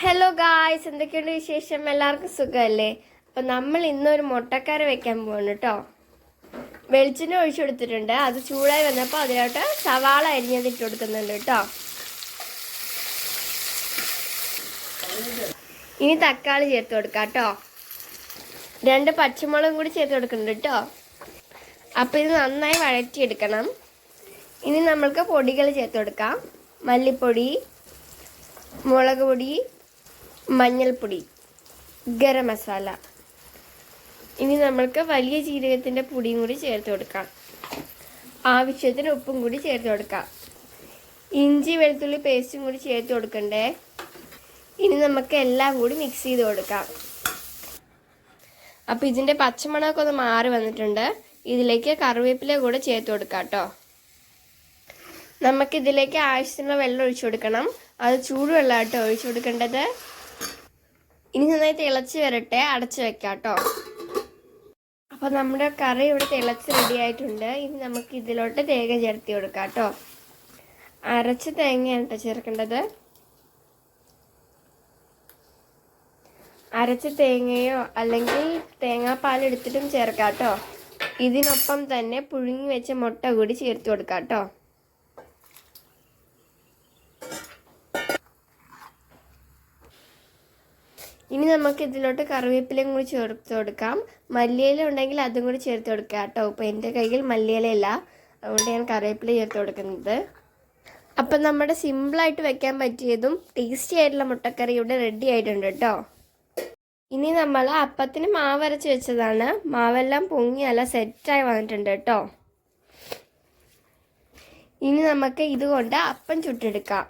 Hello guys, എന്തൊക്കെയുണ്ട് വിശേഷം? എല്ലാവർക്കും സുഖമല്ലേ? അപ്പം നമ്മൾ ഇന്നൊരു മുട്ടക്കറി വെക്കാൻ പോകണം കേട്ടോ. വെളിച്ചെണ്ണ ഒഴിച്ചു കൊടുത്തിട്ടുണ്ട്. അത് ചൂടായി വന്നപ്പോൾ അതിലോട്ട് സവാള അരിഞ്ഞത് ഇട്ട് കൊടുക്കുന്നുണ്ട് കേട്ടോ. ഇനി തക്കാളി ചേർത്ത് കൊടുക്കാം കേട്ടോ. 2 പച്ചമുളകും കൂടി ചേർത്ത് കൊടുക്കുന്നുണ്ട് കേട്ടോ. അപ്പം ഇത് നന്നായി വഴറ്റിയെടുക്കണം. ഇനി നമ്മൾക്ക് പൊടികൾ ചേർത്ത് കൊടുക്കാം. മല്ലിപ്പൊടി, മുളക് പൊടി, മഞ്ഞൾപ്പൊടി, ഗരം മസാല. ഇനി നമ്മൾക്ക് വലിയ ജീരകത്തിൻ്റെ പൊടിയും കൂടി ചേർത്ത് കൊടുക്കാം. ആവശ്യത്തിന് ഉപ്പും കൂടി ചേർത്ത് കൊടുക്കാം. ഇഞ്ചി വെളുത്തുള്ളി പേസ്റ്റും കൂടി ചേർത്ത് കൊടുക്കണ്ടേ. ഇനി നമുക്ക് എല്ലാം കൂടി മിക്സ് ചെയ്ത് കൊടുക്കാം. അപ്പോൾ ഇതിൻ്റെ പച്ചമണമൊക്കെ ഒന്ന് മാറി വന്നിട്ടുണ്ട്. ഇതിലേക്ക് കറിവേപ്പില കൂടെ ചേർത്ത് കൊടുക്കാം കേട്ടോ. നമുക്കിതിലേക്ക് ആവശ്യത്തിനുള്ള വെള്ളം ഒഴിച്ചു കൊടുക്കണം. അത് ചൂടുവെള്ളം കേട്ടോ ഒഴിച്ചു കൊടുക്കേണ്ടത്. ഇനി നന്നായി തിളച്ച് വരട്ടെ, അടച്ച് വെക്കാം കേട്ടോ. അപ്പോൾ നമ്മുടെ കറി ഇവിടെ തിളച്ച് റെഡി ആയിട്ടുണ്ട്. ഇനി നമുക്ക് ഇതിലോട്ട് തേങ്ങ ചേർത്തി കൊടുക്കാം കേട്ടോ. അരച്ച തേങ്ങയാണ് കേട്ടോ ചേർക്കേണ്ടത്. അരച്ച തേങ്ങയോ അല്ലെങ്കിൽ തേങ്ങാപ്പാൽ എടുത്തിട്ടും ചേർക്കാം കേട്ടോ. ഇതിനൊപ്പം തന്നെ പുഴുങ്ങി വെച്ച മുട്ട കൂടി ചേർത്ത് കൊടുക്കാം കേട്ടോ. ഇനി നമുക്ക് ഇതിലോട്ട് കറിവേപ്പിലയും കൂടി ചേർത്ത് കൊടുക്കാം. മല്ലിയില ഉണ്ടെങ്കിൽ അതും കൂടി ചേർത്ത് കൊടുക്കാം കേട്ടോ. ഇപ്പോൾ എൻ്റെ കയ്യിൽ മല്ലിയിലയില്ല, അതുകൊണ്ട് ഞാൻ കറിവേപ്പില ചേർത്ത് കൊടുക്കുന്നത്. അപ്പം നമ്മുടെ സിമ്പിളായിട്ട് വെക്കാൻ പറ്റിയതും ടേസ്റ്റി ആയിട്ടുള്ള മുട്ടക്കറി ഇവിടെ റെഡി ആയിട്ടുണ്ട് കേട്ടോ. ഇനി നമ്മൾ അപ്പത്തിന് മാവ് അരച്ച് വെച്ചതാണ്. മാവെല്ലാം പൊങ്ങി നല്ല സെറ്റായി വന്നിട്ടുണ്ട് കേട്ടോ. ഇനി നമുക്ക് ഇതുകൊണ്ട് അപ്പം ചുട്ടെടുക്കാം.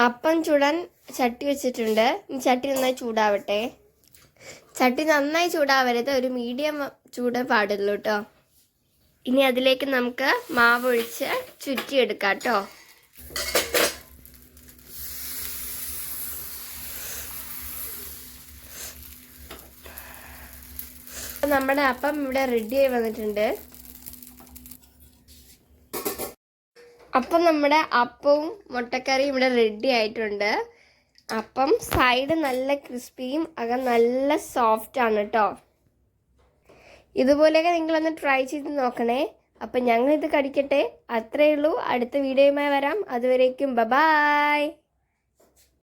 അപ്പം ചൂടാൻ ചട്ടി വെച്ചിട്ടുണ്ട്. ചട്ടി നന്നായി ചൂടാവട്ടെ. ചട്ടി നന്നായി ചൂടാവരുത്, ഒരു മീഡിയം ചൂട് പാടുള്ളൂ കേട്ടോ. ഇനി അതിലേക്ക് നമുക്ക് മാവ് ഒഴിച്ച് ചുറ്റിയെടുക്കാം കേട്ടോ. നമ്മുടെ അപ്പം ഇവിടെ റെഡിയായി വന്നിട്ടുണ്ട്. അപ്പം നമ്മുടെ അപ്പവും മുട്ടക്കറിയും ഇവിടെ റെഡി ആയിട്ടുണ്ട്. അപ്പം സൈഡ് നല്ല ക്രിസ്പിയും അകം നല്ല സോഫ്റ്റ് ആണ് കേട്ടോ. ഇതുപോലെയൊക്കെ നിങ്ങളൊന്ന് ട്രൈ ചെയ്ത് നോക്കണേ. അപ്പം ഞങ്ങളിത് കഴിക്കട്ടെ. അത്രയേ ഉള്ളൂ. അടുത്ത വീഡിയോയുമായി വരാം. അതുവരേക്കും ബൈ.